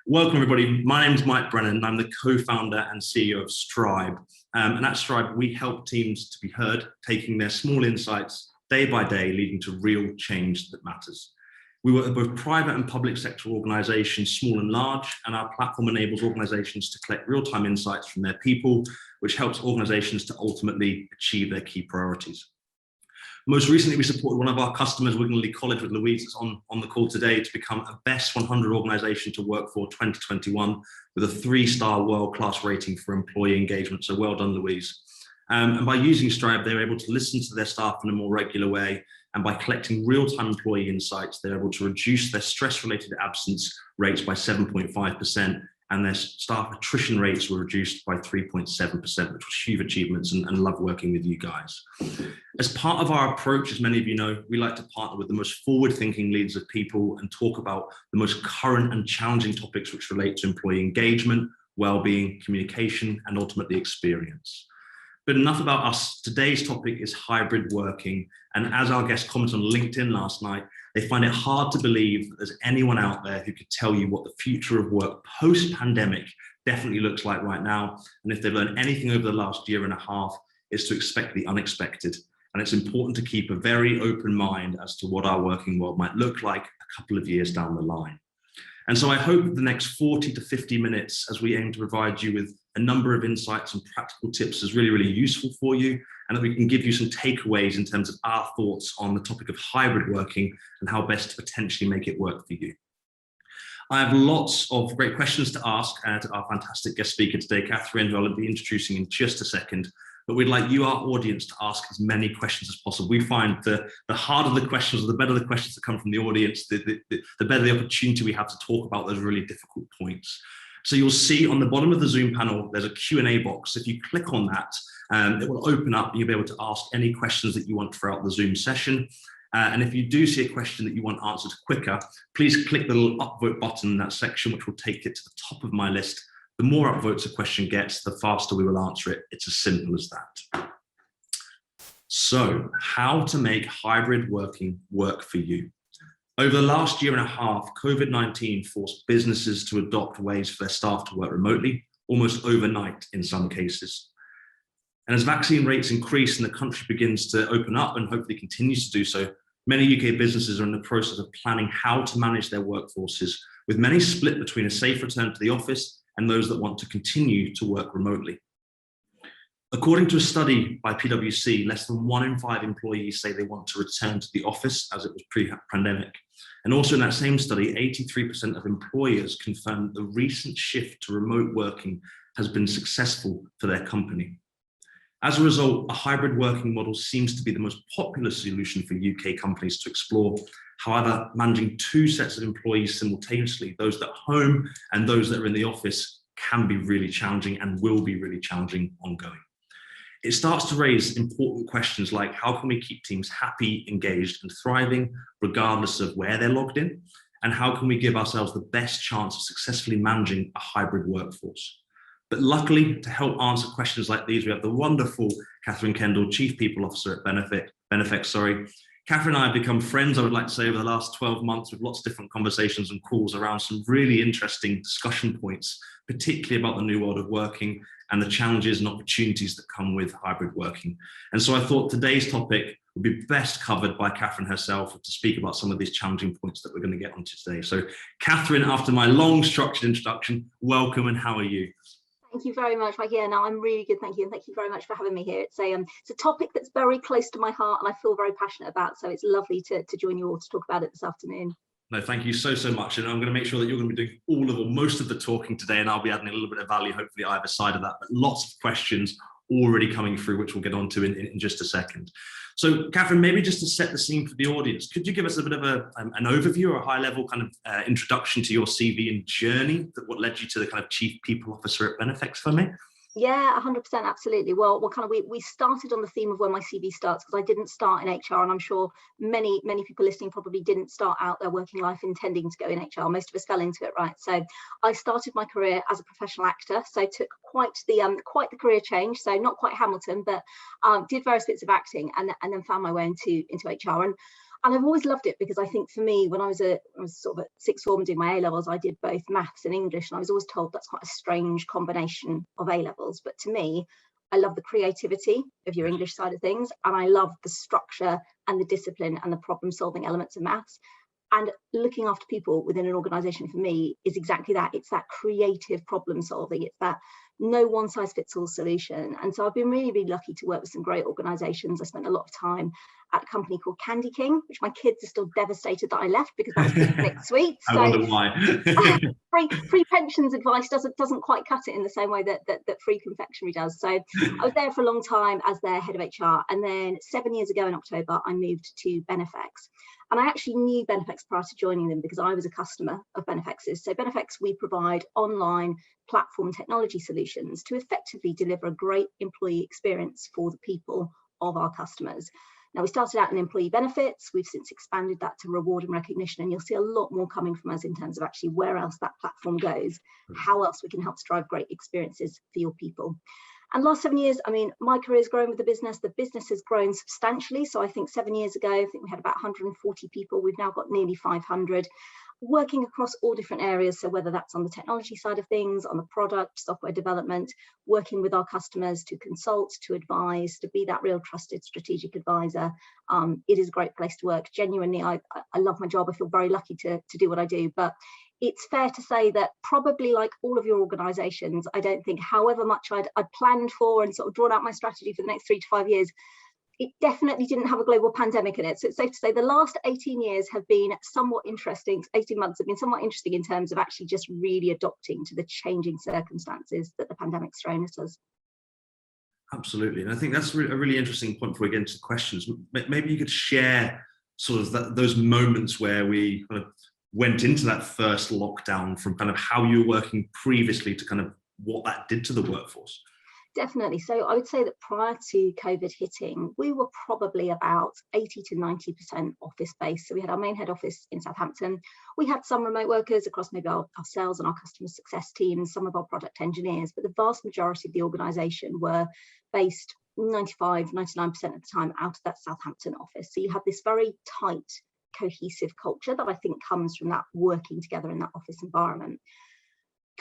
Welcome, everybody. My name is Mike Brennan, and I'm the co-founder and CEO of Stribe. And at Stribe, we help teams to be heard, taking their small insights day by day, leading to real change that matters. We work with both private and public sector organizations, small and large, and our platform enables organizations to collect real-time insights from their people, which helps organizations to ultimately achieve their key priorities. Most recently, we supported one of our customers, Wigan College with Louise, that's on the call today, to become a best 100 organization to work for 2021 with a 3-star world-class rating for employee engagement. So well done, Louise. And by using Stribe, they're able to listen to their staff in a more regular way. And by collecting real-time employee insights, they're able to reduce their stress-related absence rates by 7.5%. And their staff attrition rates were reduced by 3.7%, which was huge achievements, and love working with you guys. As part of our approach, as many of you know, we like to partner with the most forward-thinking leaders of people and talk about the most current and challenging topics which relate to employee engagement, well-being, communication, and ultimately experience. But enough about us. Today's topic is hybrid working. And as our guest commented on LinkedIn last night, they find it hard to believe that there's anyone out there who could tell you what the future of work post-pandemic definitely looks like right now. And if they've learned anything over the last year and a half, it's to expect the unexpected. And it's important to keep a very open mind as to what our working world might look like a couple of years down the line. And so I hope the next 40 to 50 minutes, as we aim to provide you with a number of insights and practical tips, is really, really useful for you, and that we can give you some takeaways in terms of our thoughts on the topic of hybrid working and how best to potentially make it work for you. I have lots of great questions to ask to our fantastic guest speaker today, Kathryn, who I'll be introducing in just a second. But we'd like you, our audience, to ask as many questions as possible. We find the harder the questions, or the better the questions that come from the audience, the better the opportunity we have to talk about those really difficult points. So you'll see on the bottom of the Zoom panel, there's a Q&A box. If you click on that, it will open up and you'll be able to ask any questions that you want throughout the Zoom session. And if you do see a question that you want answered quicker, please click the little upvote button in that section, which will take it to the top of my list. The more upvotes a question gets, the faster we will answer it. It's as simple as that. So, how to make hybrid working work for you? Over the last year and a half, COVID-19 forced businesses to adopt ways for their staff to work remotely, almost overnight in some cases. And as vaccine rates increase and the country begins to open up and hopefully continues to do so, many UK businesses are in the process of planning how to manage their workforces, with many split between a safe return to the office and those that want to continue to work remotely. According to a study by PwC, less than 1 in 5 employees say they want to return to the office as it was pre-pandemic. And also in that same study, 83% of employers confirmed the recent shift to remote working has been successful for their company. As a result, a hybrid working model seems to be the most popular solution for UK companies to explore. However, managing 2 sets of employees simultaneously, those that are home and those that are in the office, can be really challenging and will be really challenging ongoing. It starts to raise important questions like, how can we keep teams happy, engaged, and thriving, regardless of where they're logged in? And how can we give ourselves the best chance of successfully managing a hybrid workforce? But luckily, to help answer questions like these, we have the wonderful Kathryn Kendall, Chief People Officer at Benefex. Kathryn and I have become friends, I would like to say, over the last 12 months with lots of different conversations and calls around some really interesting discussion points, particularly about the new world of working and the challenges and opportunities that come with hybrid working. And so I thought today's topic would be best covered by Kathryn herself to speak about some of these challenging points that we're going to get onto today. So Kathryn, after my long structured introduction, welcome, and how are you? Thank you very much, Mike. Yeah, no, I'm really good, thank you. And thank you very much for having me here. It's a topic that's very close to my heart and I feel very passionate about. So it's lovely to join you all to talk about it this afternoon. No, thank you so much. And I'm going to make sure that you're going to be doing most of the talking today, and I'll be adding a little bit of value, hopefully either side of that. But lots of questions already coming through, which we'll get onto in just a second. So Kathryn, maybe just to set the scene for the audience, could you give us a bit of an overview or a high level kind of introduction to your CV and journey, that what led you to the kind of Chief People Officer at Benefex for me? Yeah, 100%, absolutely. Well, we started on the theme of where my CV starts, because I didn't start in HR, and I'm sure many people listening probably didn't start out their working life intending to go in HR. Most of us fell into it, right? So I started my career as a professional actor, so took quite the career change. So not quite Hamilton, but did various bits of acting, and then found my way into HR. And And I've always loved it because I think for me, when I was sort of at sixth form doing my A-levels, I did both maths and English, and I was always told that's quite a strange combination of A-levels. But to me, I love the creativity of your English side of things, and I love the structure and the discipline and the problem-solving elements of maths. And looking after people within an organisation for me is exactly that. It's that creative problem solving. It's that no one size fits all solution. And so I've been really, really lucky to work with some great organisations. I spent a lot of time at a company called Candy King, which my kids are still devastated that I left because that was picnic sweets. I wonder why. free pensions advice doesn't quite cut it in the same way that free confectionery does. So I was there for a long time as their head of HR, and then 7 years ago in October I moved to Benefex. And I actually knew Benefex prior to joining them because I was a customer of Benefex's. So Benefex, we provide online platform technology solutions to effectively deliver a great employee experience for the people of our customers. Now, we started out in employee benefits. We've since expanded that to reward and recognition, and you'll see a lot more coming from us in terms of actually where else that platform goes, how else we can help drive great experiences for your people. And last 7 years, I mean, my career has grown with the business has grown substantially. So I think 7 years ago, I think we had about 140 people. We've now got nearly 500. Working across all different areas. So whether that's on the technology side of things, on the product, software development, working with our customers to consult, to advise, to be that real trusted strategic advisor. It is a great place to work. Genuinely, I love my job. I feel very lucky to do what I do. But it's fair to say that probably like all of your organisations, I don't think however much I'd planned for and sort of drawn out my strategy for the next 3 to 5 years, it definitely didn't have a global pandemic in it. So it's safe to say the last 18 years have been somewhat interesting, 18 months have been somewhat interesting in terms of actually just really adopting to the changing circumstances that the pandemic's thrown at us. Absolutely. And I think that's a really interesting point before we get into questions. Maybe you could share sort of those moments where we kind of went into that first lockdown, from kind of how you were working previously to kind of what that did to the workforce. Definitely. So I would say that prior to COVID hitting, we were probably about 80 to 90% office based. So we had our main head office in Southampton. We had some remote workers across maybe our sales and our customer success teams, some of our product engineers, but the vast majority of the organisation were based 95, 99% of the time out of that Southampton office. So you have this very tight, cohesive culture that I think comes from that working together in that office environment.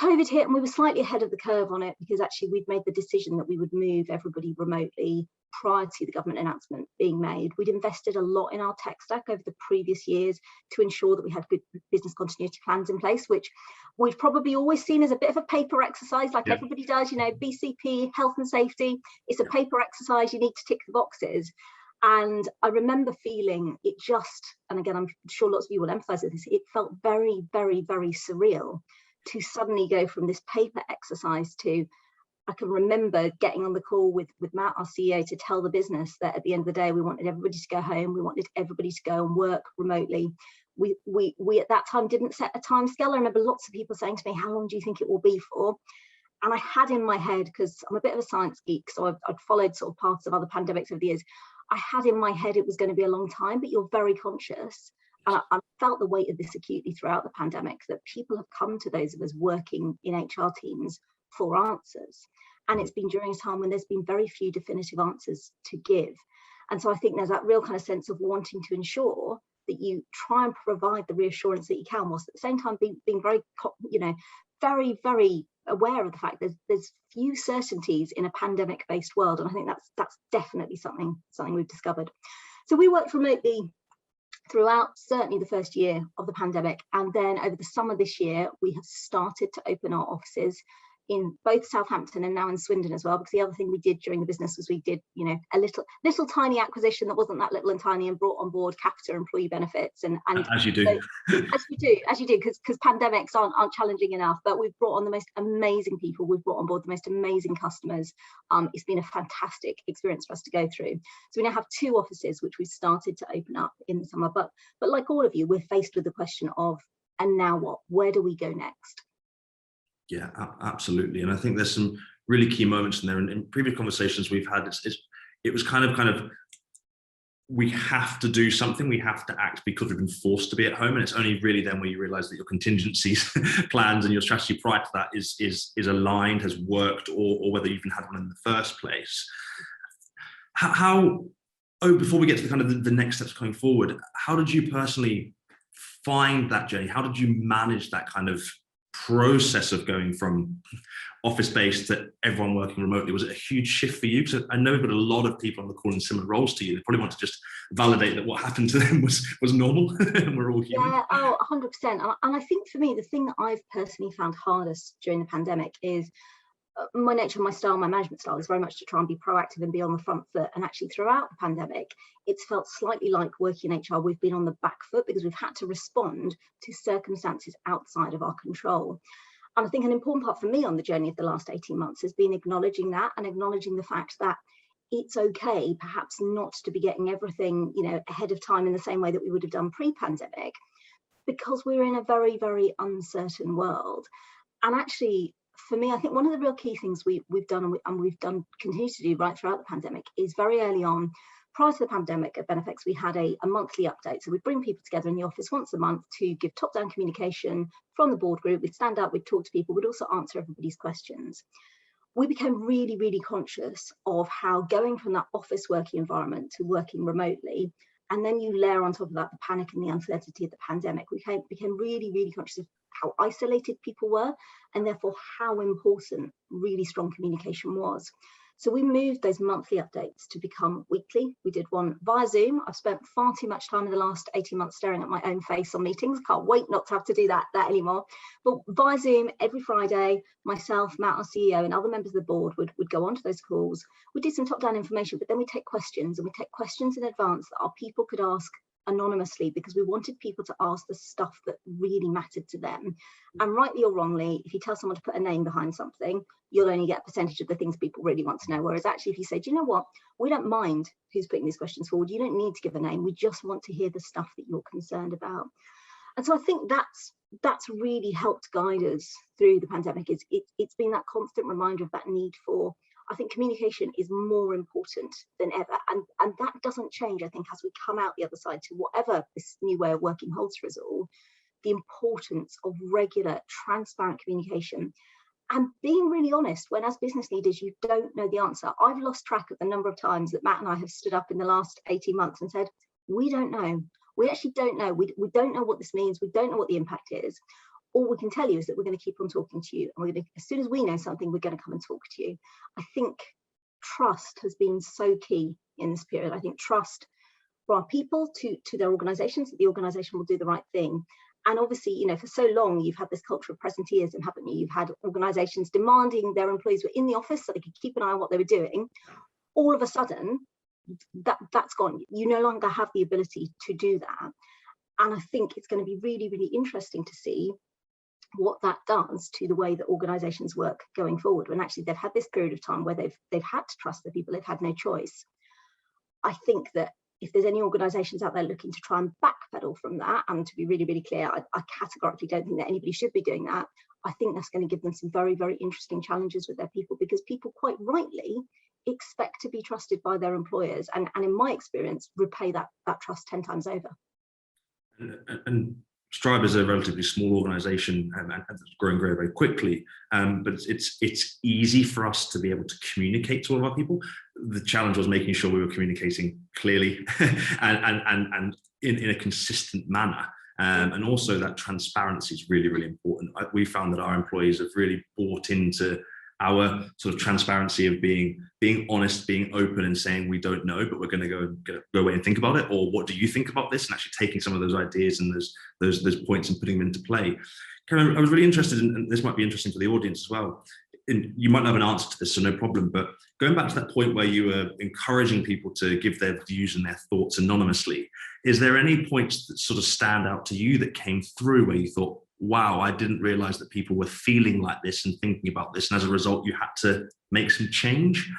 COVID hit and we were slightly ahead of the curve on it because actually we'd made the decision that we would move everybody remotely prior to the government announcement being made. We'd invested a lot in our tech stack over the previous years to ensure that we had good business continuity plans in place, which we've probably always seen as a bit of a paper exercise, like everybody does, you know, BCP, health and safety. It's a paper exercise, you need to tick the boxes. And I remember feeling it just, and again, I'm sure lots of you will empathise with this, it felt very, very, very surreal to suddenly go from this paper exercise to, I can remember getting on the call with Matt, our CEO, to tell the business that at the end of the day, we wanted everybody to go home. We wanted everybody to go and work remotely. We at that time didn't set a time scale. I remember lots of people saying to me, how long do you think it will be for? And I had in my head, because I'm a bit of a science geek, so I'd followed sort of paths of other pandemics over the years. I had in my head it was going to be a long time, but you're very conscious. And I felt the weight of this acutely throughout the pandemic, that people have come to those of us working in HR teams for answers. And it's been during a time when there's been very few definitive answers to give. And so I think there's that real kind of sense of wanting to ensure that you try and provide the reassurance that you can, whilst at the same time being very, you know, very, very aware of the fact that there's few certainties in a pandemic-based world. And I think that's definitely something we've discovered. So we worked remotely throughout certainly the first year of the pandemic, and then over the summer this year we have started to open our offices in both Southampton and now in Swindon as well, because the other thing we did during the business was we did, you know, a little tiny acquisition that wasn't that little and tiny, and brought on board Capita employee benefits, and as you do, so, as you do, because pandemics aren't challenging enough. But we've brought on the most amazing people, we've brought on board the most amazing customers. It's been a fantastic experience for us to go through. So we now have 2 offices which we started to open up in the summer. But like all of you, we're faced with the question of, and now what? Where do we go next? Yeah, absolutely. And I think there's some really key moments in there. And in previous conversations we've had, it was kind of, we have to do something, we have to act because we've been forced to be at home. And it's only really then where you realize that your contingencies plans and your strategy prior to that is aligned, has worked, or whether you even had one in the first place. How before we get to the kind of the next steps going forward, how did you personally find that journey? How did you manage that kind of process of going from office-based to everyone working remotely? Was it a huge shift for you? Because I know we've got a lot of people on the call in similar roles to you. They probably want to just validate that what happened to them was normal and we're all human. Yeah, 100%. And I think for me, the thing that I've personally found hardest during the pandemic is my nature, my style, my management style is very much to try and be proactive and be on the front foot. And actually throughout the pandemic, it's felt slightly like working in HR, we've been on the back foot because we've had to respond to circumstances outside of our control. And I think an important part for me on the journey of the last 18 months has been acknowledging that and acknowledging the fact that it's okay perhaps not to be getting everything, ahead of time in the same way that we would have done pre-pandemic, because we're in a very, very uncertain world. And actually, for me, I think one of the real key things we've done continue to do right throughout the pandemic is very early on, prior to the pandemic at Benefex, we had a monthly update. So we'd bring people together in the office once a month to give top-down communication from the board group. We'd stand up, we'd talk to people, we'd also answer everybody's questions. We became really, really conscious of how going from that office working environment to working remotely, and then you layer on top of that the panic and the uncertainty of the pandemic, we became really, really conscious of how isolated people were, and therefore how important really strong communication was. So we moved those monthly updates to become weekly. We did one via Zoom. I've spent far too much time in the last 18 months staring at my own face on meetings. Can't wait not to have to do that anymore. But via Zoom, every Friday, myself, Matt, our CEO, and other members of the board would go onto those calls. We did some top-down information, but then we take questions, and we take questions in advance that our people could ask anonymously, because we wanted people to ask the stuff that really mattered to them. And rightly or wrongly, if you tell someone to put a name behind something, you'll only get a percentage of the things people really want to know. Whereas actually, if you say, do you know what, we don't mind who's putting these questions forward, you don't need to give a name, we just want to hear the stuff that you're concerned about. And so I think that's really helped guide us through the pandemic. It's been that constant reminder of that need for, I think communication is more important than ever. And that doesn't change, I think, as we come out the other side to whatever this new way of working holds for us all, the importance of regular, transparent communication and being really honest when, as business leaders, you don't know the answer. I've lost track of the number of times that Matt and I have stood up in the last 18 months and said, we don't know. We actually don't know. We don't know what this means. We don't know what the impact is. All we can tell you is that we're going to keep on talking to you. And as soon as we know something, we're going to come and talk to you. I think trust has been so key in this period. I think trust for our people to their organizations, that the organization will do the right thing. And obviously, for so long, you've had this culture of presenteeism, haven't you? You've had organizations demanding their employees were in the office so they could keep an eye on what they were doing. All of a sudden, that's gone. You no longer have the ability to do that. And I think it's going to be really, really interesting to see what that does to the way that organizations work going forward, when actually they've had this period of time where they've had to trust the people, they've had no choice. I think that if there's any organizations out there looking to try and backpedal from that, and to be really, really clear, I categorically don't think that anybody should be doing that. I think that's going to give them some very, very interesting challenges with their people, because people quite rightly expect to be trusted by their employers, and in my experience, repay that trust 10 times over. And Stribe is a relatively small organization and it's growing very, very quickly. But it's easy for us to be able to communicate to all of our people. The challenge was making sure we were communicating clearly and in a consistent manner. And also that transparency is really, really important. We found that our employees have really bought into our sort of transparency of being honest, being open and saying, we don't know, but we're going to go away and think about it. Or what do you think about this? And actually taking some of those ideas and those points and putting them into play. Karen, I was really interested in, and this might be interesting for the audience as well, and you might not have an answer to this, so no problem, but going back to that point where you were encouraging people to give their views and their thoughts anonymously, is there any points that sort of stand out to you that came through where you thought, wow, I didn't realize that people were feeling like this and thinking about this, and as a result, you had to make some change?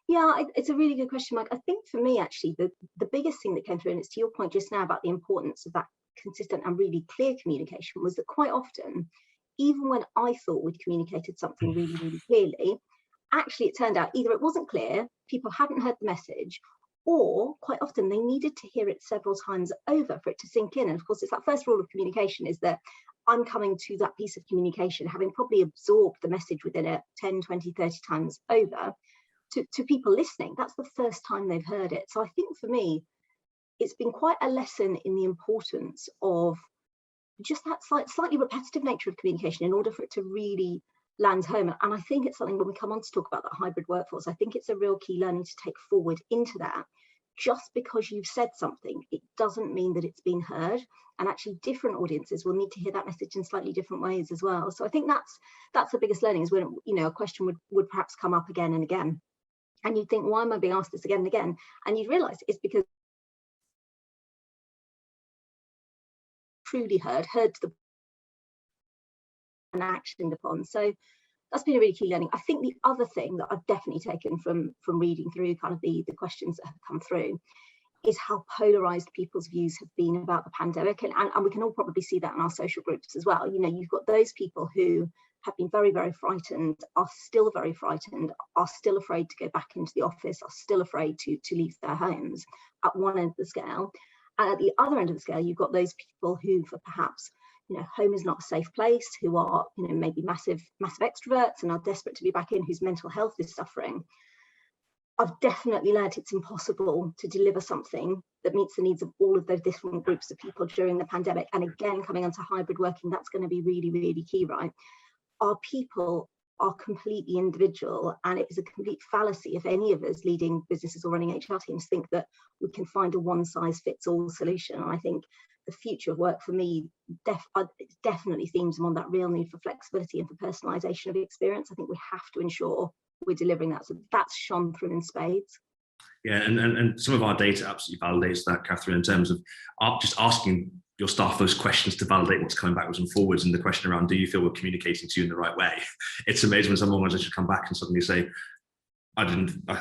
Yeah, it's a really good question, Mike. I think for me, actually, the biggest thing that came through, and it's to your point just now about the importance of that consistent and really clear communication, was that quite often, even when I thought we'd communicated something really, really clearly, actually it turned out either it wasn't clear, people hadn't heard the message, or quite often they needed to hear it several times over for it to sink in. And of course, it's that first rule of communication, is that I'm coming to that piece of communication having probably absorbed the message within it 10, 20, 30 times over, to people listening, that's the first time they've heard it. So I think for me, it's been quite a lesson in the importance of just that slightly repetitive nature of communication in order for it to really land home. And I think it's something when we come on to talk about that hybrid workforce, I think it's a real key learning to take forward into that. Just because you've said something, it doesn't mean that it's been heard. And actually different audiences will need to hear that message in slightly different ways as well. So I think that's the biggest learning, is when, you know, a question would perhaps come up again and again. And you'd think, why am I being asked this again and again? And you'd realise it's because truly heard to the and actioned upon. So that's been a really key learning. I think the other thing that I've definitely taken from reading through kind of the questions that have come through is how polarized people's views have been about the pandemic. And we can all probably see that in our social groups as well. You know, you've got those people who have been very, very frightened, are still very frightened, are still afraid to go back into the office, are still afraid to leave their homes at one end of the scale. And at the other end of the scale, you've got those people who, for perhaps, you know, home is not a safe place, who are, you know, maybe massive extroverts and are desperate to be back in, whose mental health is suffering. I've definitely learned it's impossible to deliver something that meets the needs of all of those different groups of people during the pandemic. And again, coming onto hybrid working, that's going to be really, really key, right? Our people are completely individual, and it is a complete fallacy if any of us leading businesses or running HR teams think that we can find a one-size-fits-all solution. And I think the future of work for me definitely themes on that real need for flexibility and for personalisation of experience. I think we have to ensure we're delivering that. So that's shone through in spades. Yeah, and some of our data absolutely validates that, Kathryn, in terms of just asking your staff those questions to validate what's coming backwards and forwards, and the question around, do you feel we're communicating to you in the right way? It's amazing when some organisations come back and suddenly say, I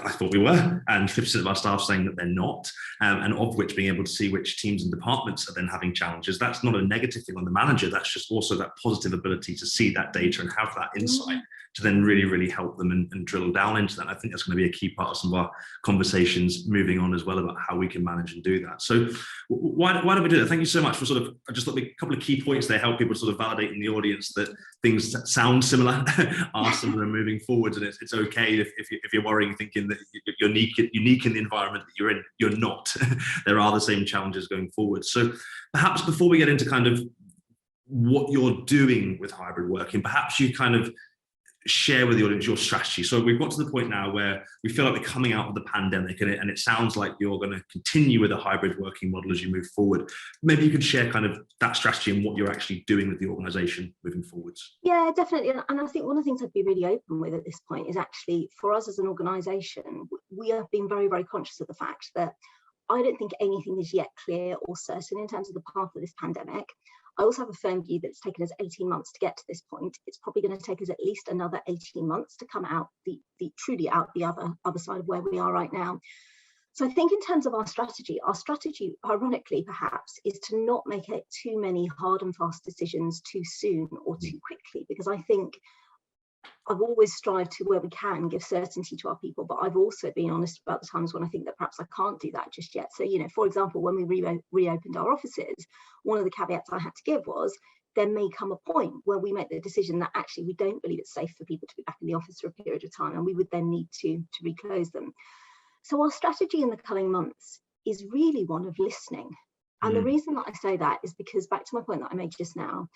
thought we were, and 50% of our staff saying that they're not, and of which being able to see which teams and departments are then having challenges. That's not a negative thing on the manager, that's just also that positive ability to see that data and have that insight to then really, really help them and drill down into that. I think that's going to be a key part of some of our conversations moving on as well about how we can manage and do that. So why don't we do that? Thank you so much for sort of, I just thought a couple of key points there help people sort of validate in the audience that things sound similar, are similar moving forwards, and it's okay if you're worrying, thinking that you're unique in the environment that you're in. You're not. There are the same challenges going forward. So perhaps before we get into kind of what you're doing with hybrid working, perhaps you kind of share with the audience your strategy. So we've got to the point now where we feel like we're coming out of the pandemic, and it sounds like you're going to continue with a hybrid working model as you move forward. Maybe you could share kind of that strategy and what you're actually doing with the organisation moving forwards. Yeah, definitely. And I think one of the things I'd be really open with at this point is actually, for us as an organisation, we have been very, very conscious of the fact that I don't think anything is yet clear or certain in terms of the path of this pandemic. I also have a firm view that it's taken us 18 months to get to this point. It's probably going to take us at least another 18 months to come out truly out the other side of where we are right now. So I think in terms of our strategy, ironically perhaps, is to not make it too many hard and fast decisions too soon or too quickly, because I think I've always strived to, where we can, give certainty to our people, but I've also been honest about the times when I think that perhaps I can't do that just yet. So, you know, for example, when we reopened our offices, one of the caveats I had to give was there may come a point where we make the decision that actually we don't believe it's safe for people to be back in the office for a period of time, and we would then need to reclose them. So our strategy in the coming months is really one of listening. And the reason that I say that is because, back to my point that I made just now,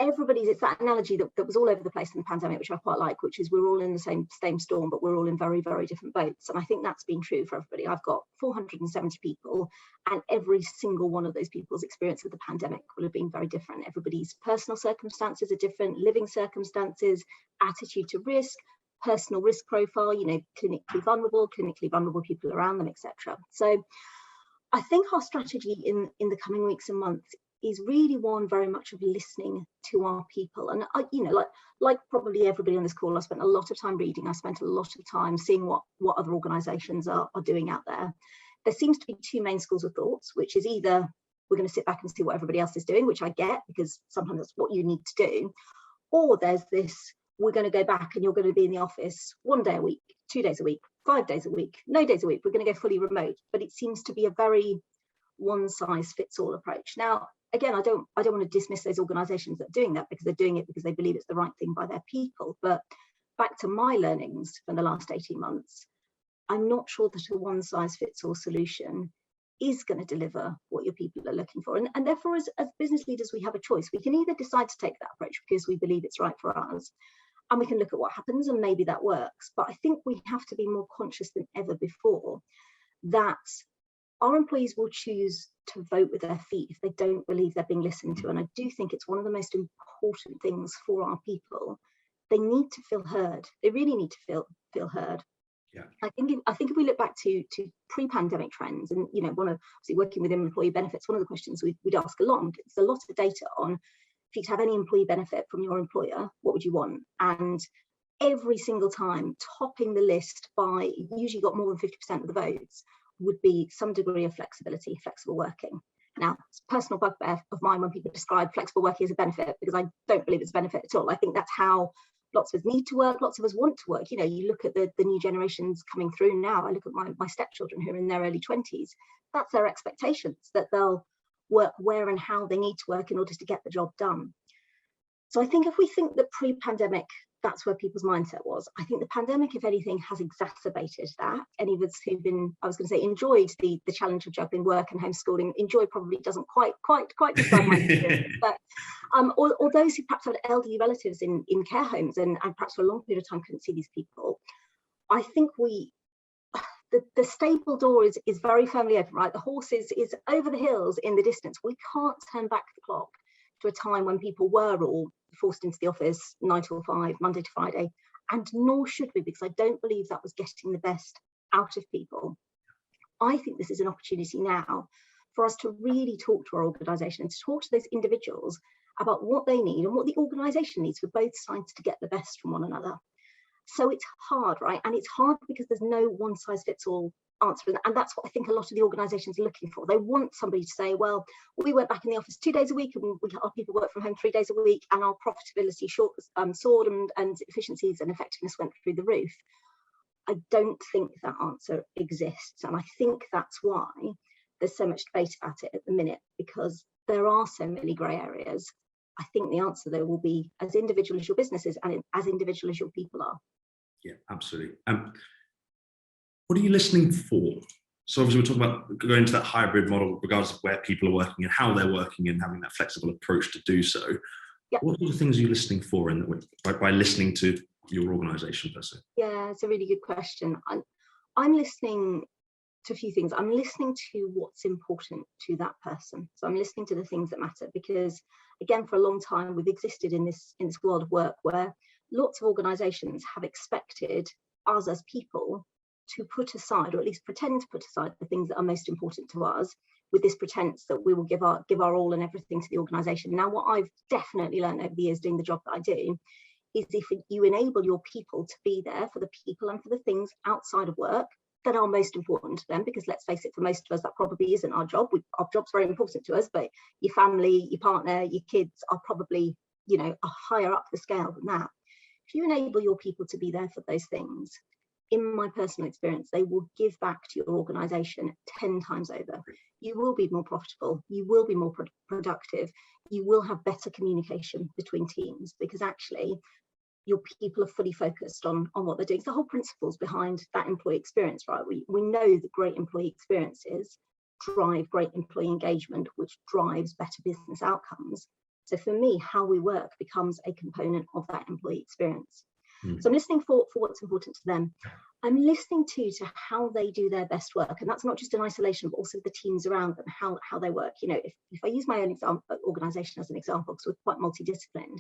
it's that analogy that was all over the place in the pandemic, which I quite like, which is we're all in the same storm, but we're all in very, very different boats. And I think that's been true for everybody. I've got 470 people, and every single one of those people's experience of the pandemic will have been very different. Everybody's personal circumstances are different, living circumstances, attitude to risk, personal risk profile, you know, clinically vulnerable people around them, etc. So I think our strategy in the coming weeks and months is really one very much of listening to our people. And I, you know, like probably everybody on this call, I spent a lot of time reading. I spent a lot of time seeing what other organisations are doing out there. There seems to be two main schools of thoughts, which is either we're going to sit back and see what everybody else is doing, which I get, because sometimes that's what you need to do, or there's this, we're going to go back and you're going to be in the office 1 day a week, 2 days a week, 5 days a week, no days a week, we're going to go fully remote. But it seems to be a very one size fits all approach. Now, again, I don't want to dismiss those organisations that are doing that, because they're doing it because they believe it's the right thing by their people. But back to my learnings from the last 18 months, I'm not sure that a one-size-fits-all solution is going to deliver what your people are looking for. And therefore, as business leaders, we have a choice. We can either decide to take that approach because we believe it's right for us, and we can look at what happens, and maybe that works. But I think we have to be more conscious than ever before that our employees will choose to vote with their feet if they don't believe they're being listened to. And I do think it's one of the most important things for our people. They need to feel heard. They really need to feel heard. Yeah. I think if we look back to pre-pandemic trends, and obviously working with employee benefits, one of the questions we'd ask a lot, and it's a lot of data on, if you could have any employee benefit from your employer, what would you want? And every single time, topping the list by, usually got more than 50% of the votes, would be some degree of flexibility, flexible working. Now, it's a personal bugbear of mine when people describe flexible working as a benefit, because I don't believe it's a benefit at all. I think that's how lots of us need to work, lots of us want to work. You look at the new generations coming through now. I look at my stepchildren who are in their early 20s. That's their expectations, that they'll work where and how they need to work in order to get the job done. So I think if we think that pre-pandemic, that's where people's mindset was, I think the pandemic, if anything, has exacerbated that. Any of us who've been, I was going to say, enjoyed the challenge of juggling work and homeschooling, enjoy probably doesn't quite describe my experience, but or those who perhaps had elderly relatives in care homes and perhaps for a long period of time couldn't see these people, I think the stable door is very firmly open, right? The horse is over the hills in the distance. We can't turn back the clock to a time when people were all forced into the office 9 till 5, Monday to Friday, and nor should we, because I don't believe that was getting the best out of people. I think this is an opportunity now for us to really talk to our organisation and to talk to those individuals about what they need and what the organisation needs for both sides to get the best from one another. So it's hard, right? And it's hard because there's no one size fits all answer. And that's what I think a lot of the organisations are looking for. They want somebody to say, well, we went back in the office 2 days a week and our people work from home 3 days a week, and our profitability soared and efficiencies and effectiveness went through the roof. I don't think that answer exists. And I think that's why there's so much debate about it at the minute, because there are so many grey areas. I think the answer, though, will be as individual as your business is and as individual as your people are. Yeah, absolutely. What are you listening for? So obviously we're talking about going to that hybrid model regardless of where people are working and how they're working and having that flexible approach to do so. Yep. What sort of things are you listening for by listening to your organisation per se? Yeah, it's a really good question. I'm listening to a few things. I'm listening to what's important to that person. So I'm listening to the things that matter, because again, for a long time we've existed in this world of work where lots of organisations have expected us as people to put aside, or at least pretend to put aside, the things that are most important to us, with this pretense that we will give our all and everything to the organisation. Now, what I've definitely learned over the years doing the job that I do is if you enable your people to be there for the people and for the things outside of work that are most important to them, because let's face it, for most of us, that probably isn't our job. Our job's very important to us, but your family, your partner, your kids are probably, are higher up the scale than that. If you enable your people to be there for those things, in my personal experience, they will give back to your organisation 10 times over. You will be more profitable, you will be more productive, you will have better communication between teams, because actually your people are fully focused on what they're doing. It's the whole principles behind that employee experience, right? We know that great employee experiences drive great employee engagement, which drives better business outcomes. So for me, how we work becomes a component of that employee experience. So I'm listening for what's important to them. I'm listening to how they do their best work. And that's not just in isolation, but also the teams around them, how they work. If I use my own organisation as an example, because we're quite multidisciplined,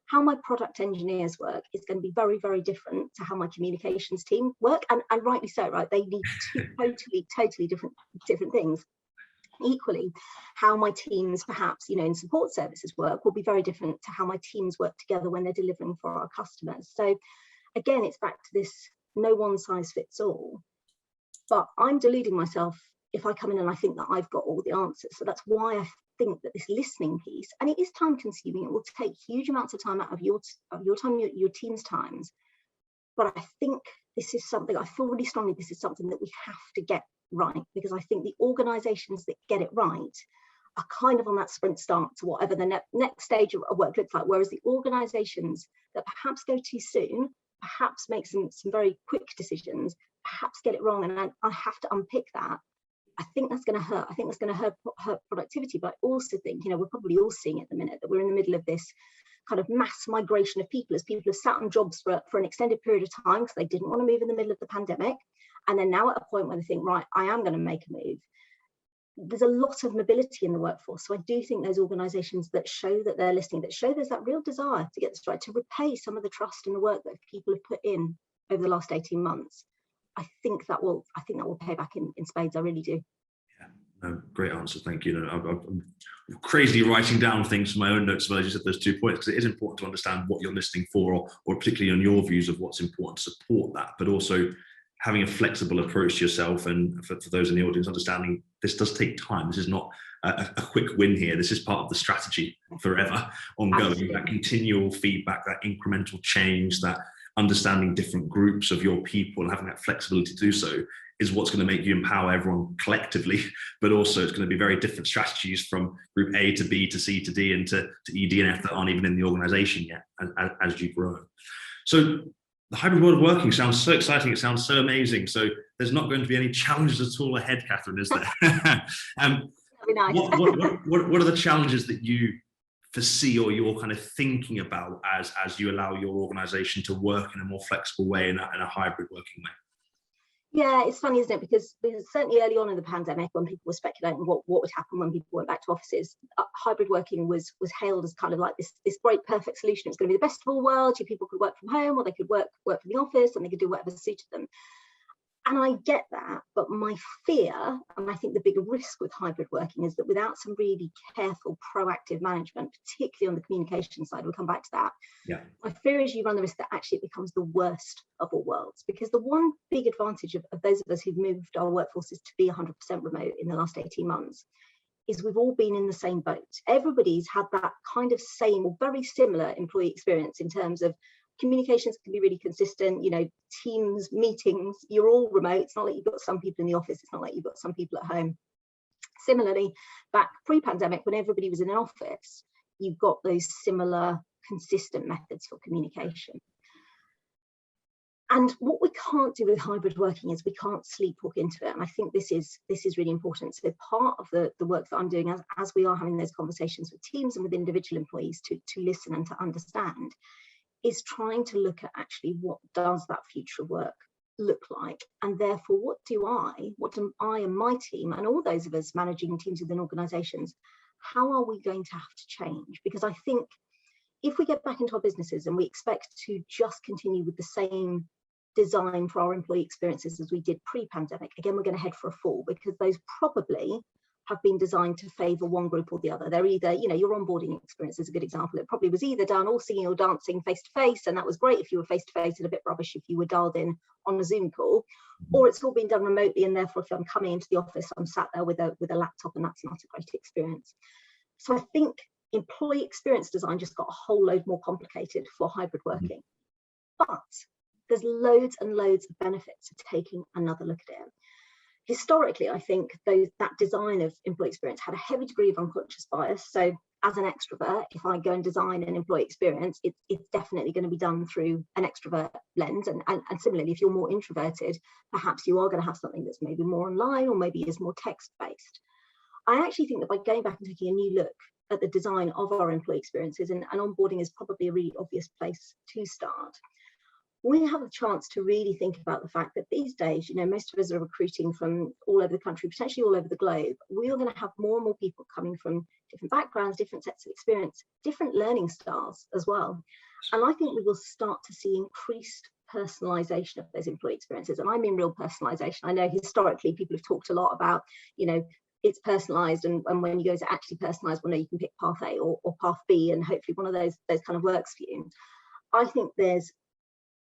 how my product engineers work is going to be very, very different to how my communications team work. And rightly so, right? They need two totally different things. Equally, how my teams perhaps, in support services work will be very different to how my teams work together when they're delivering for our customers. So again, it's back to this no one size fits all, but I'm deluding myself if I come in and I think that I've got all the answers. So that's why I think that this listening piece, and it is time consuming, it will take huge amounts of time out of your time, your team's times. But I think this is something, I feel really strongly, this is something that we have to get right, because I think the organisations that get it right are kind of on that sprint start to whatever the next stage of work looks like, whereas the organisations that perhaps go too soon perhaps make some very quick decisions, perhaps get it wrong, and I have to unpick that. I think that's going to hurt. I think that's going to hurt productivity. But I also think, we're probably all seeing at the minute that we're in the middle of this kind of mass migration of people, as people have sat on jobs for an extended period of time because they didn't want to move in the middle of the pandemic. And then now at a point where they think, right, I am going to make a move. There's a lot of mobility in the workforce. So I do think those organisations that show that they're listening, that show there's that real desire to get this right, to repay some of the trust in the work that people have put in over the last 18 months, I think that will pay back in spades. I really do. Yeah, no, great answer. Thank you. I'm crazily writing down things from my own notes, but I just said those 2 points, because it is important to understand what you're listening for, or particularly on your views of what's important to support that, but also having a flexible approach to yourself, and for those in the audience, understanding this does take time. This is not a quick win here. This is part of the strategy forever ongoing. Absolutely. That continual feedback, that incremental change, that understanding different groups of your people and having that flexibility to do so is what's going to make you empower everyone collectively, but also it's going to be very different strategies from group A to B to C to D and to E, D, and F that aren't even in the organization yet as you grow. So the hybrid world of working sounds so exciting. It sounds so amazing. So there's not going to be any challenges at all ahead, Kathryn, is there? That'd be nice. What are the challenges that you foresee, or you're kind of thinking about as you allow your organization to work in a more flexible way, in a hybrid working way? Yeah, it's funny, isn't it? Because certainly early on in the pandemic, when people were speculating what would happen when people went back to offices, hybrid working was hailed as kind of like this great perfect solution. It's going to be the best of all worlds. People could work from home, or they could work from the office, and they could do whatever suited them. And I get that, but my fear, and I think the bigger risk with hybrid working, is that without some really careful, proactive management, particularly on the communication side, we'll come back to that. Yeah. My fear is you run the risk that actually it becomes the worst of all worlds, because the one big advantage of those of us who've moved our workforces to be 100% remote in the last 18 months is we've all been in the same boat. Everybody's had that kind of same or very similar employee experience in terms of communications can be really consistent, Teams, meetings, you're all remote. It's not like you've got some people in the office. It's not like you've got some people at home. Similarly, back pre-pandemic, when everybody was in an office, you've got those similar consistent methods for communication. And what we can't do with hybrid working is we can't sleepwalk into it. And I think this is really important. So part of the work that I'm doing as we are having those conversations with teams and with individual employees to listen and to understand, is trying to look at actually what does that future work look like, and therefore what do I and my team and all those of us managing teams within organizations, how are we going to have to change? Because I think if we get back into our businesses and we expect to just continue with the same design for our employee experiences as we did pre-pandemic, again we're going to head for a fall, because those probably have been designed to favour one group or the other. They're either, your onboarding experience is a good example. It probably was either done all singing or dancing face to face, and that was great if you were face to face, and a bit rubbish if you were dialed in on a Zoom call, or it's all been done remotely, and therefore if I'm coming into the office, I'm sat there with a laptop, and that's not a great experience. So I think employee experience design just got a whole load more complicated for hybrid working, but there's loads and loads of benefits of taking another look at it. Historically, I think that design of employee experience had a heavy degree of unconscious bias. So as an extrovert, if I go and design an employee experience, it's definitely going to be done through an extrovert lens. And similarly, if you're more introverted, perhaps you are going to have something that's maybe more online or maybe is more text-based. I actually think that by going back and taking a new look at the design of our employee experiences, and onboarding is probably a really obvious place to start, we have a chance to really think about the fact that these days, most of us are recruiting from all over the country, potentially all over the globe. We are going to have more and more people coming from different backgrounds, different sets of experience, different learning styles as well. And I think we will start to see increased personalisation of those employee experiences. And I mean real personalisation. I know historically people have talked a lot about, it's personalised, and when you go to actually personalised, well, no, you can pick path A or path B, and hopefully one of those kind of works for you. I think there's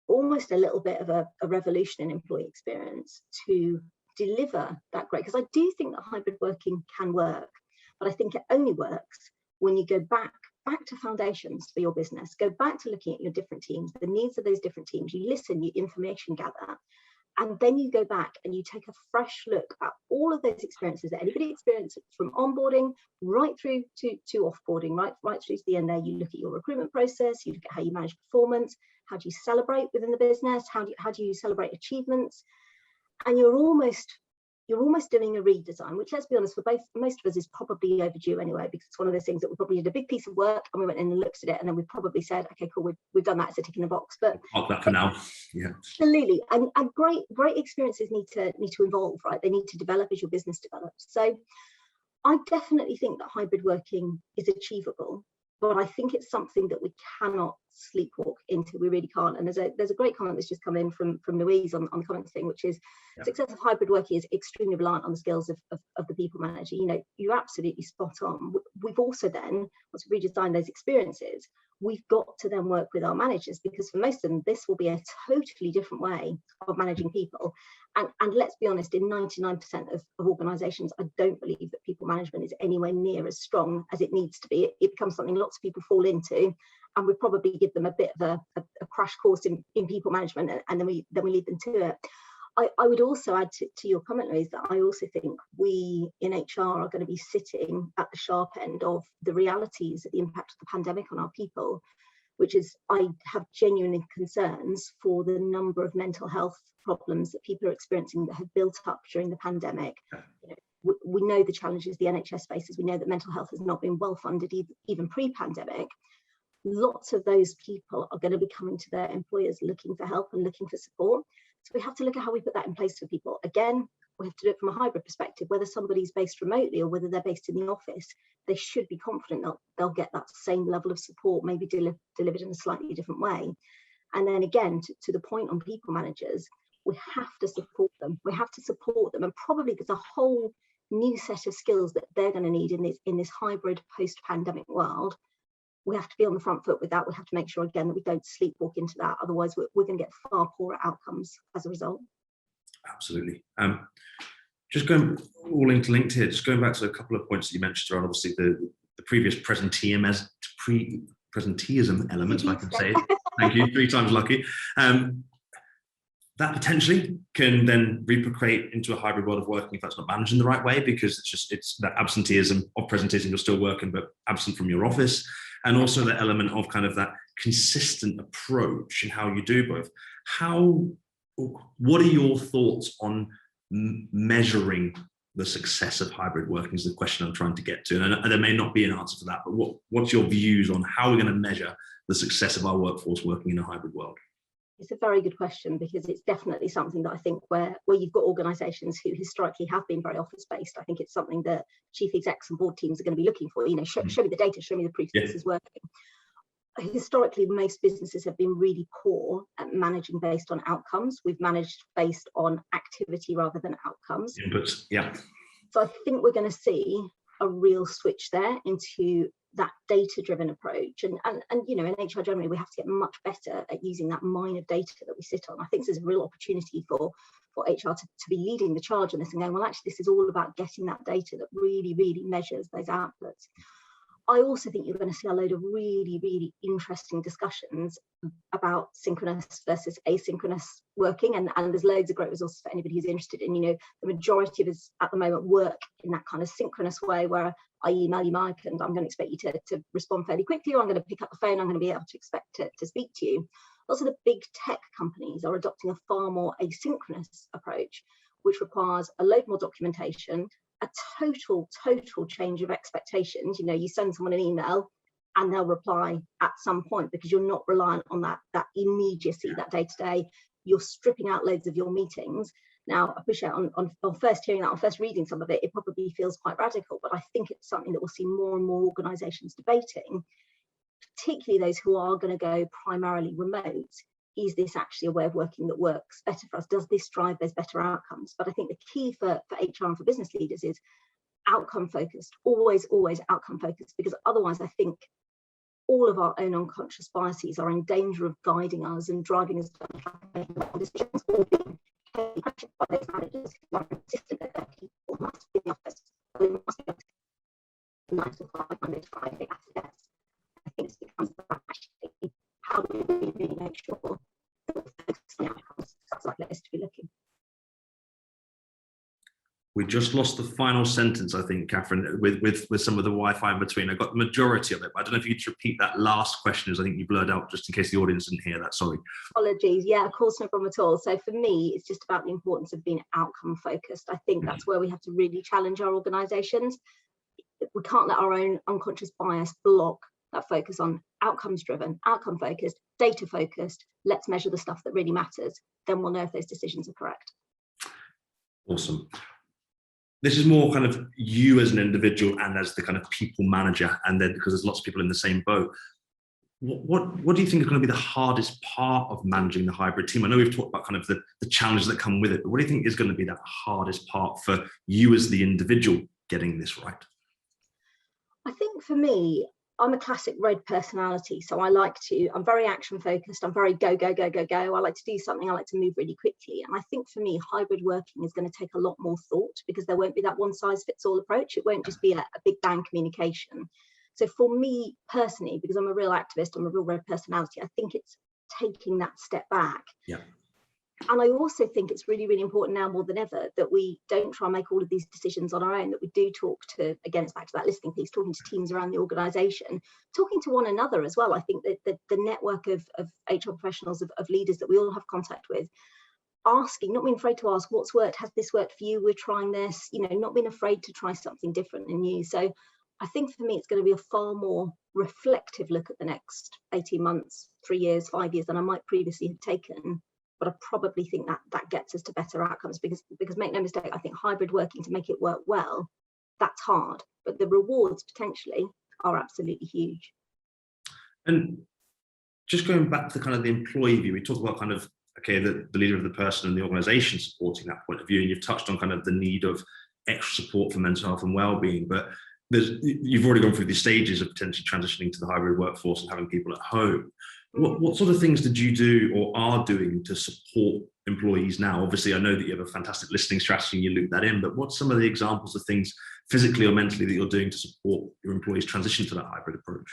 almost a little bit of a revolution in employee experience to deliver that great, because I do think that hybrid working can work, but I think it only works when you go back to foundations for your business, go back to looking at your different teams, the needs of those different teams, you listen, you information gather, And then you go back and you take a fresh look at all of those experiences that anybody experienced, from onboarding right through to offboarding, right through to the end there. You look at your recruitment process, you look at how you manage performance, how do you celebrate within the business, how do you celebrate achievements, and you're almost doing a redesign, which, let's be honest, for most of us is probably overdue anyway, because it's one of those things that we probably did a big piece of work and we went in and looked at it, and then we probably said, okay, cool, we've done that, it's a tick in the box. But I'll that for now. Yeah, absolutely. And great experiences need to evolve, right? They need to develop as your business develops. So I definitely think that hybrid working is achievable, but I think it's something that we cannot sleepwalk into. We really can't. And there's a great comment that's just come in from Louise on the comments thing, which is, success of hybrid working is extremely reliant on the skills of the people manager. You know, you're absolutely spot on. We've also then, once we redesign those experiences, we've got to then work with our managers, because for most of them, this will be a totally different way of managing people. And let's be honest, in 99% of organizations, I don't believe that people management is anywhere near as strong as it needs to be. It becomes something lots of people fall into, and we probably give them a bit of a crash course in people management, and then we lead them to it. I would also add to your comment, Louise, that I also think we in HR are going to be sitting at the sharp end of the realities of the impact of the pandemic on our people, which is, I have genuine concerns for the number of mental health problems that people are experiencing that have built up during the pandemic. You know, we know the challenges the NHS faces. We know that mental health has not been well funded even pre-pandemic. Lots of those people are going to be coming to their employers looking for help and looking for support. So we have to look at how we put that in place for people. Again, we have to do it from a hybrid perspective. Whether somebody's based remotely or whether they're based in the office, they should be confident that they'll get that same level of support, maybe delivered in a slightly different way. And then again, to the point on people managers, we have to support them. We have to support them, and probably there's a whole new set of skills that they're going to need in this hybrid post-pandemic world. We have to be on the front foot with that. We have to make sure, again, that we don't sleepwalk into that. Otherwise, we're going to get far poorer outcomes as a result. Absolutely. Just going all interlinked here, just going back to a couple of points that you mentioned around, obviously, the previous presenteeism elements, if I can say it. Thank you, 3 times lucky. That potentially can then repercolate into a hybrid world of working if that's not managed in the right way, because it's that absenteeism of presenteeism, you're still working but absent from your office, and also the element of kind of that consistent approach in how you do both. What are your thoughts on measuring the success of hybrid working is the question I'm trying to get to, and there may not be an answer to that, but what's your views on how we're going to measure the success of our workforce working in a hybrid world? It's a very good question, because it's definitely something that I think where you've got organisations who historically have been very office-based, I think it's something that chief execs and board teams are going to be looking for. You know, show me the data, show me the proof that this is working. Historically, most businesses have been really poor at managing based on outcomes. We've managed based on activity rather than outcomes. Inputs, yeah. So I think we're going to see a real switch there into that data-driven approach, and you know, in HR generally, we have to get much better at using that mine of data that we sit on. I think there's a real opportunity for HR to be leading the charge on this and going, well, actually, this is all about getting that data that really, really measures those outputs. I also think you're going to see a load of really, really interesting discussions about synchronous versus asynchronous working, and there's loads of great resources for anybody who's interested in. You know, the majority of us at the moment work in that kind of synchronous way where I email you, Mike, and I'm going to expect you to respond fairly quickly, or I'm going to pick up the phone, I'm going to be able to expect to speak to you. Lots of the big tech companies are adopting a far more asynchronous approach, which requires a load more documentation, a total change of expectations. You know, you send someone an email and they'll reply at some point, because you're not reliant on that immediacy, that day-to-day. You're stripping out loads of your meetings. Now, I appreciate on first hearing that, on first reading some of it, it probably feels quite radical, but I think it's something that we'll see more and more organisations debating, particularly those who are going to go primarily remote. Is this actually a way of working that works better for us? Does this drive those better outcomes? But I think the key for HR and for business leaders is outcome focused, always outcome focused, because otherwise I think all of our own unconscious biases are in danger of guiding us and driving us down the track of making decisions, or being heavily pressured by those managers who are insistent that their people must be in the office, or they must be able to 9 to 5, Monday to Friday at the desk. I think it becomes about actually how do we really make sure that we're focusing on outcomes. That's like place to be looking. We just lost the final sentence, I think, Kathryn, with some of the Wi-Fi in between. I got the majority of it, but I don't know if you could repeat that last question, as I think you blurred out, just in case the audience didn't hear that. Sorry. Apologies. Yeah, of course, no problem at all. So for me, it's just about the importance of being outcome focused. I think that's where we have to really challenge our organisations. We can't let our own unconscious bias block that focus on outcomes driven, outcome focused, data focused. Let's measure the stuff that really matters. Then we'll know if those decisions are correct. Awesome. This is more kind of you as an individual and as the kind of people manager, and then because there's lots of people in the same boat. What do you think is going to be the hardest part of managing the hybrid team? I know we've talked about kind of the challenges that come with it, but what do you think is going to be that hardest part for you as the individual getting this right? I think for me, I'm a classic red personality. So I'm very action focused. I'm very go, go, go, go, go. I like to do something. I like to move really quickly. And I think for me, hybrid working is going to take a lot more thought, because there won't be that one size fits all approach. It won't just be a big bang communication. So for me personally, because I'm a real activist, I'm a real red personality, I think it's taking that step back. Yeah. And I also think it's really, really important now more than ever that we don't try and make all of these decisions on our own, that we do talk to, again, it's back to that listening piece, talking to teams around the organisation, talking to one another as well. I think that the network of HR professionals, of leaders that we all have contact with, asking, not being afraid to ask what's worked, has this worked for you, we're trying this, not being afraid to try something different and new. So I think for me, it's going to be a far more reflective look at the next 18 months, 3 years, 5 years than I might previously have taken. But I probably think that gets us to better outcomes, because make no mistake, I think hybrid working, to make it work well, that's hard, but the rewards potentially are absolutely huge. And just going back to kind of the employee view, we talked about kind of, okay, the leader of the person and the organisation supporting that point of view, and you've touched on kind of the need of extra support for mental health and well-being, but you've already gone through the stages of potentially transitioning to the hybrid workforce and having people at home. What sort of things did you do or are doing to support employees now? Obviously, I know that you have a fantastic listening strategy and you loop that in, but what's some of the examples of things physically or mentally that you're doing to support your employees transition to that hybrid approach?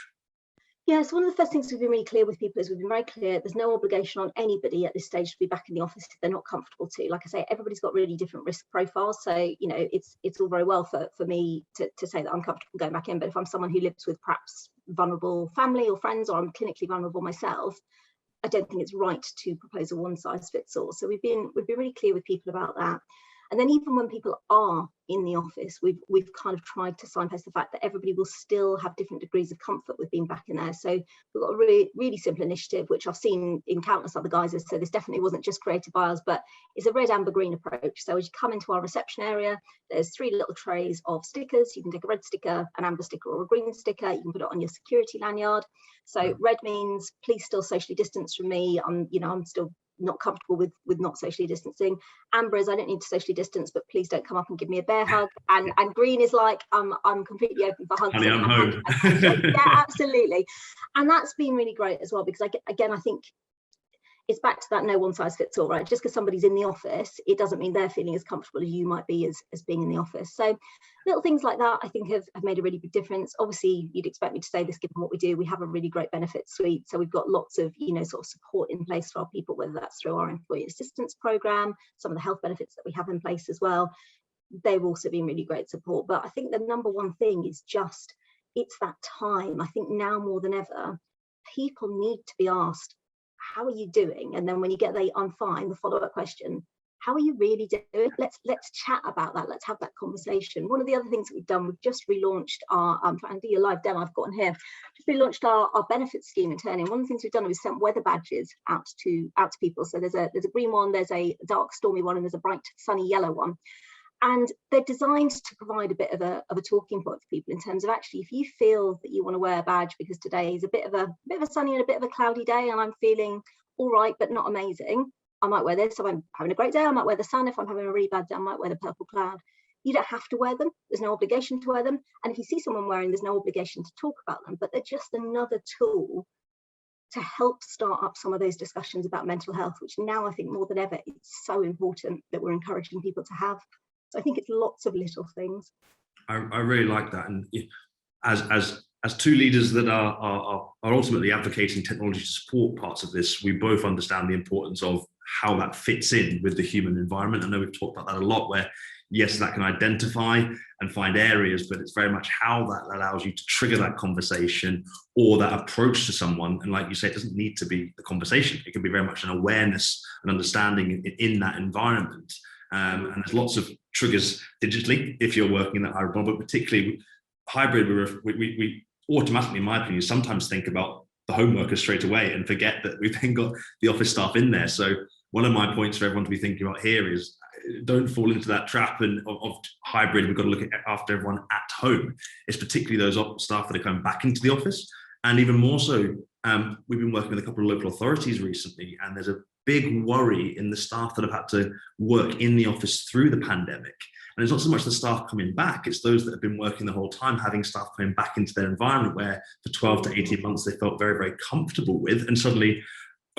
Yeah, so one of the first things we've been really clear with people is we've been very clear there's no obligation on anybody at this stage to be back in the office if they're not comfortable to. Like I say, everybody's got really different risk profiles. So, it's all very well for me to say that I'm comfortable going back in. But if I'm someone who lives with perhaps vulnerable family or friends, or I'm clinically vulnerable myself, I don't think it's right to propose a one size fits all. So we've been really clear with people about that. And then even when people are in the office, we've kind of tried to signpost the fact that everybody will still have different degrees of comfort with being back in there. So we've got a really, really simple initiative, which I've seen in countless other guises. So this definitely wasn't just created by us, but it's a red, amber, green approach. So as you come into our reception area, there's 3 little trays of stickers. You can take a red sticker, an amber sticker, or a green sticker. You can put it on your security lanyard. So red means please still socially distance from me. I'm still not comfortable with not socially distancing. Amber is I don't need to socially distance, but please don't come up and give me a bear hug. And green is like I'm completely open for hugs. Honey, I'm home. Yeah, absolutely. And that's been really great as well, because I think it's back to that no one size fits all, right? Just because somebody's in the office, it doesn't mean they're feeling as comfortable as you might be as being in the office. So little things like that, I think have made a really big difference. Obviously, you'd expect me to say this given what we do. We have a really great benefit suite. So we've got lots of, sort of support in place for our people, whether that's through our employee assistance program, some of the health benefits that we have in place as well. They've also been really great support. But I think the number one thing is just, it's that time. I think now more than ever, people need to be asked, how are you doing? And then when you get the I'm fine, the follow-up question, how are you really doing? Let's chat about that. Let's have that conversation. One of the other things that we've done, we've just relaunched our, I'm trying to do your live demo I've got on here, just relaunched our benefits scheme internally. And one of the things we've done is sent weather badges out to people. So there's a green one, there's a dark stormy one, and there's a bright sunny yellow one. And they're designed to provide a bit of a talking point for people in terms of actually, if you feel that you want to wear a badge because today is a bit of a sunny and a bit of a cloudy day and I'm feeling all right but not amazing, I might wear this. If I'm having a great day, I might wear the sun. If I'm having a really bad day, I might wear the purple cloud. You don't have to wear them. There's no obligation to wear them. And if you see someone wearing, there's no obligation to talk about them, but they're just another tool to help start up some of those discussions about mental health, which now I think more than ever, it's so important that we're encouraging people to have. So I think it's lots of little things. I really like that. And as two leaders that are ultimately advocating technology to support parts of this, we both understand the importance of how that fits in with the human environment. I know we've talked about that a lot, where yes, that can identify and find areas, but it's very much how that allows you to trigger that conversation or that approach to someone. And like you say, it doesn't need to be the conversation. It can be very much an awareness and understanding in that environment. And there's lots of triggers digitally if you're working in that hybrid model, but particularly hybrid, we automatically, in my opinion, sometimes think about the home workers straight away and forget that we've then got the office staff in there. So one of my points for everyone to be thinking about here is don't fall into that trap of hybrid. We've got to look after everyone at home. It's particularly those staff that are coming back into the office. And even more so, we've been working with a couple of local authorities recently, and there's a big worry in the staff that have had to work in the office through the pandemic. And it's not so much the staff coming back, it's those that have been working the whole time, having staff coming back into their environment where for 12 to 18 months they felt very, very comfortable with, and suddenly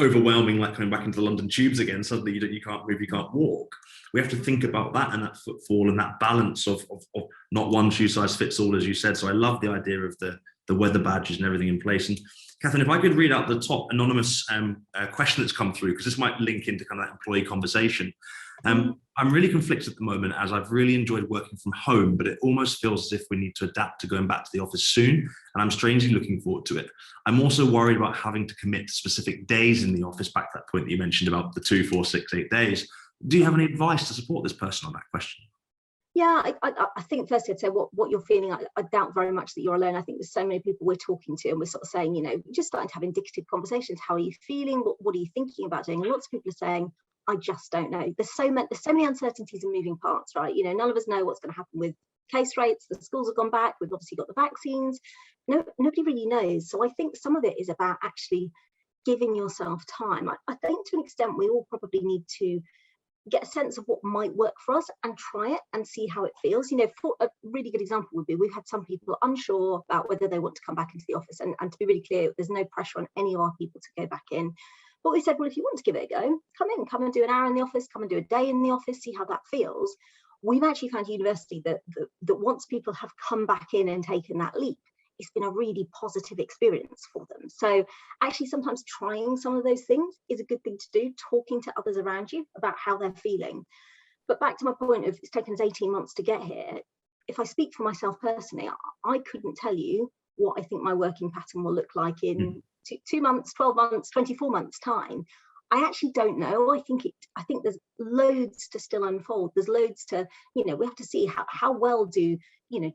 overwhelming, like coming back into the London tubes again, suddenly you can't move, you can't walk. We have to think about that and that footfall and that balance of not one shoe size fits all, as you said. So I love the idea of the weather badges and everything in place. And Kathryn, if I could read out the top anonymous question that's come through, because this might link into kind of that employee conversation. I'm really conflicted at the moment, as I've really enjoyed working from home, but it almost feels as if we need to adapt to going back to the office soon, and I'm strangely looking forward to it. I'm also worried about having to commit to specific days in the office, back to that point that you mentioned about the 2, 4, 6, 8 days. Do you have any advice to support this person on that question? Yeah, I think firstly I'd say what you're feeling, I doubt very much that you're alone. I think there's so many people we're talking to and we're sort of saying, just starting to have indicative conversations. How are you feeling? What are you thinking about doing? And lots of people are saying, I just don't know. There's so many uncertainties and moving parts, right? None of us know what's going to happen with case rates. The schools have gone back. We've obviously got the vaccines. Nobody really knows. So I think some of it is about actually giving yourself time. I think to an extent we all probably need to get a sense of what might work for us and try it and see how it feels. For a really good example would be, we've had some people unsure about whether they want to come back into the office, and to be really clear, there's no pressure on any of our people to go back in. But we said, well, if you want to give it a go, come and do an hour in the office, come and do a day in the office, see how that feels. We've actually found university that once people have come back in and taken that leap, it's been a really positive experience for them. So actually sometimes trying some of those things is a good thing to do, talking to others around you about how they're feeling. But back to my point of it's taken us 18 months to get here. If I speak for myself personally, I couldn't tell you what I think my working pattern will look like in 2 months, 12 months, 24 months time. I actually don't know. I think there's loads to still unfold. There's loads to, we have to see how well do,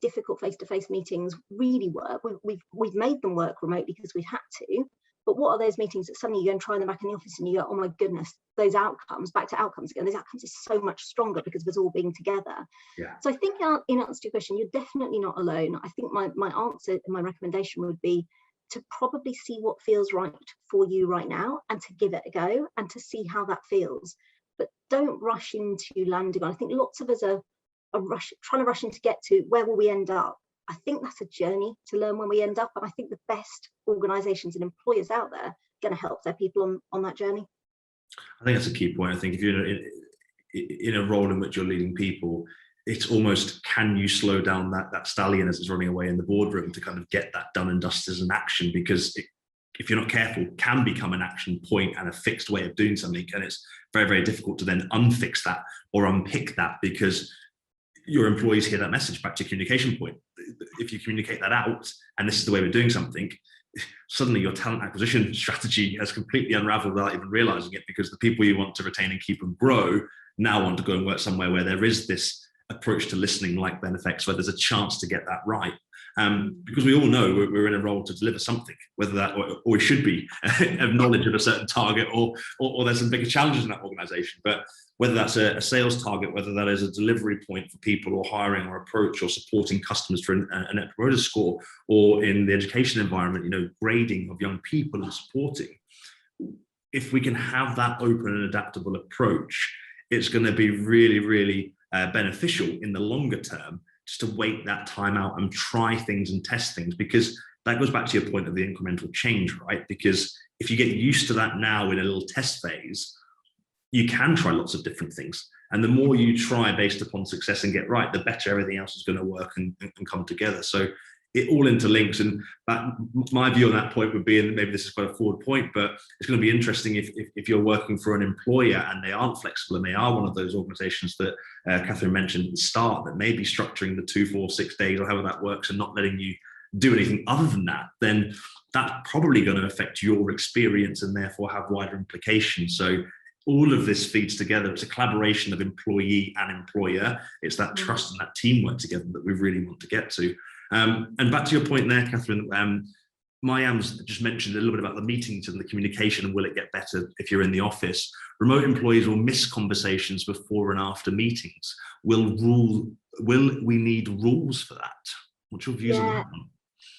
difficult face-to-face meetings really work. We've made them work remotely because we've had to. But what are those meetings that suddenly you go and try them back in the office and you go, oh my goodness, those outcomes, back to outcomes again, those outcomes are so much stronger because of us all being together. Yeah. So I think in answer to your question, you're definitely not alone. I think my answer and my recommendation would be to probably see what feels right for you right now and to give it a go and to see how that feels. But don't rush into landing on. I think lots of us are trying to rush in to get to where will we end up. I think that's a journey to learn when we end up. And I think the best organisations and employers out there are going to help their people on that journey. I think that's a key point. I think if you're in a role in which you're leading people, it's almost, can you slow down that stallion as it's running away in the boardroom to kind of get that done and dusted as an action? Because if you're not careful, it can become an action point and a fixed way of doing something. And it's very, very difficult to then unfix that or unpick that, because your employees hear that message. Back to your communication point. If you communicate that out, and this is the way we're doing something, suddenly your talent acquisition strategy has completely unraveled without even realizing it, because the people you want to retain and keep and grow now want to go and work somewhere where there is this approach to listening like Benefex, where there's a chance to get that right. Because we all know we're in a role to deliver something, whether that, or we should be, of knowledge of a certain target, or there's some bigger challenges in that organization. But whether that's a sales target, whether that is a delivery point for people, or hiring or approach, or supporting customers for a net promoter score, or in the education environment, grading of young people and supporting. If we can have that open and adaptable approach, it's going to be really, really beneficial in the longer term, just to wait that time out and try things and test things, because that goes back to your point of the incremental change, right? Because if you get used to that now in a little test phase, you can try lots of different things. And the more you try based upon success and get right, the better everything else is going to work and come together. So it all interlinks. And my view on that point would be, and maybe this is quite a forward point, but it's going to be interesting if you're working for an employer and they aren't flexible and they are one of those organizations that Kathryn mentioned at the start, that may be structuring the 2, 4, 6 days or however that works and not letting you do anything other than that, then that's probably going to affect your experience and therefore have wider implications. So all of this feeds together. It's a collaboration of employee and employer. It's that trust and that teamwork together that we really want to get to. And back to your point there, Kathryn, Mayam's just mentioned a little bit about the meetings and the communication and will it get better if you're in the office. Remote employees will miss conversations before and after meetings. Will we need rules for that? What's your views on that one?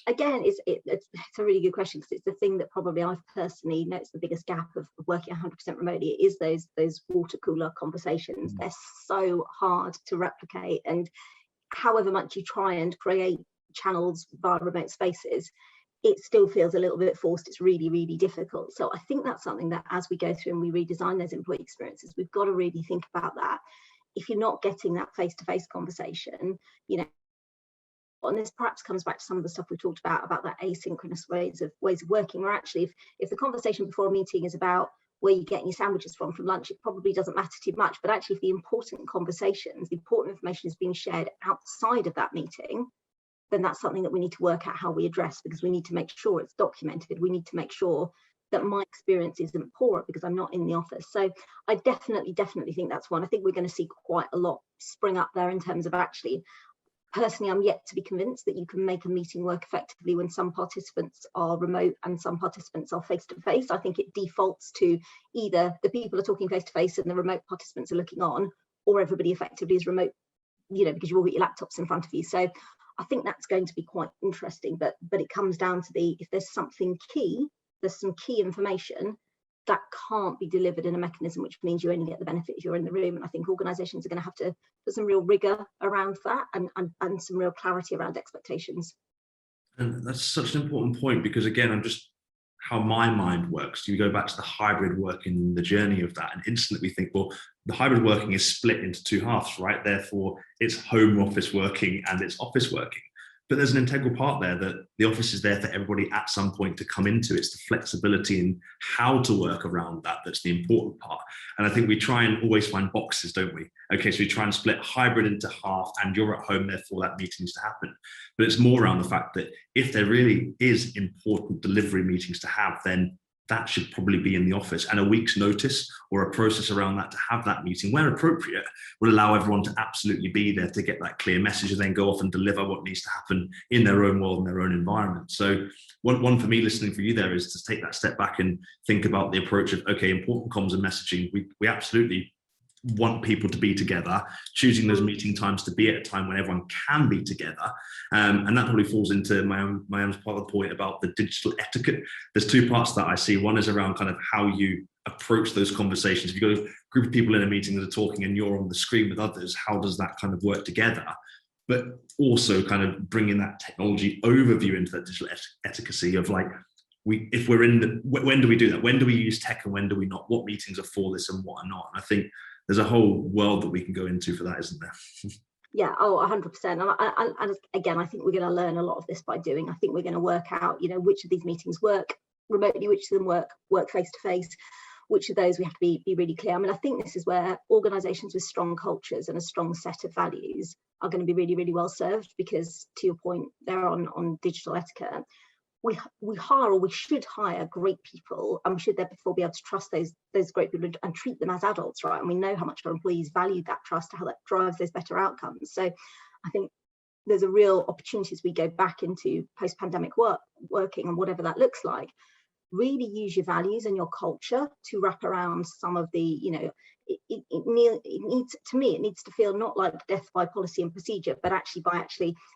Again, it's a really good question, because it's the thing that probably I've personally noticed the biggest gap of working 100% remotely is those water cooler conversations. They're so hard to replicate, and however much you try and create channels via remote spaces, it still feels a little bit forced. It's really, really difficult. So I think that's something that as we go through and we redesign those employee experiences, we've got to really think about that. If you're not getting that face-to-face conversation, you know, and this perhaps comes back to some of the stuff we talked about that asynchronous ways of working, where actually if the conversation before a meeting is about where you're getting your sandwiches from lunch, it probably doesn't matter too much. But actually, if the important conversations, the important information is being shared outside of that meeting, then that's something that we need to work out how we address, because we need to make sure it's documented. We need to make sure that my experience isn't poorer because I'm not in the office. So I definitely think that's one. I think we're going to see quite a lot spring up there in terms of actually, personally, I'm yet to be convinced that you can make a meeting work effectively when some participants are remote and some participants are face-to-face. I think it defaults to either the people are talking face-to-face and the remote participants are looking on, or everybody effectively is remote, you know, because you've all got your laptops in front of you. So I think that's going to be quite interesting, but it comes down to if there's something key, there's some key information that can't be delivered in a mechanism, which means you only get the benefit if you're in the room. And I think organisations are going to have to put some real rigour around that and some real clarity around expectations. And that's such an important point, because again, I'm just how my mind works. You go back to the hybrid working, the journey of that, and instantly think, well, the hybrid working is split into 2 halves, right? Therefore, it's home office working and it's office working. But there's an integral part there that the office is there for everybody at some point to come into. It's the flexibility and how to work around that that's the important part. And I think we try and always find boxes, don't we? Okay, so we try and split hybrid into half, and you're at home, therefore that meeting needs to happen. But it's more around the fact that if there really is important delivery meetings to have, then that should probably be in the office, and a week's notice or a process around that to have that meeting where appropriate will allow everyone to absolutely be there to get that clear message and then go off and deliver what needs to happen in their own world and their own environment. So one for me listening for you there is to take that step back and think about the approach of, okay, important comms and messaging. We absolutely want people to be together, choosing those meeting times to be at a time when everyone can be together. And that probably falls into my own part of the point about the digital etiquette. There's 2 parts that I see. One is around kind of how you approach those conversations. If you've got a group of people in a meeting that are talking and you're on the screen with others, how does that kind of work together? But also kind of bringing that technology overview into that digital etiquette of like, if we're in the, when do we do that? When do we use tech and when do we not? What meetings are for this and what are not? And I think there's a whole world that we can go into for that, isn't there? Yeah, 100%. And again, I think we're going to learn a lot of this by doing. I think we're going to work out, you know, which of these meetings work remotely, which of them work face-to-face, which of those we have to be really clear. I mean, I think this is where organisations with strong cultures and a strong set of values are going to be really, really well served, because to your point there on digital etiquette, we hire, or we should hire, great people, and we should therefore be able to trust those great people and treat them as adults, right? And we know how much our employees value that trust, how that drives those better outcomes. So I think there's a real opportunity as we go back into post-pandemic working and whatever that looks like. Really use your values and your culture to wrap around some of the, you know, it needs, to me, it needs to feel not like death by policy and procedure, but actually by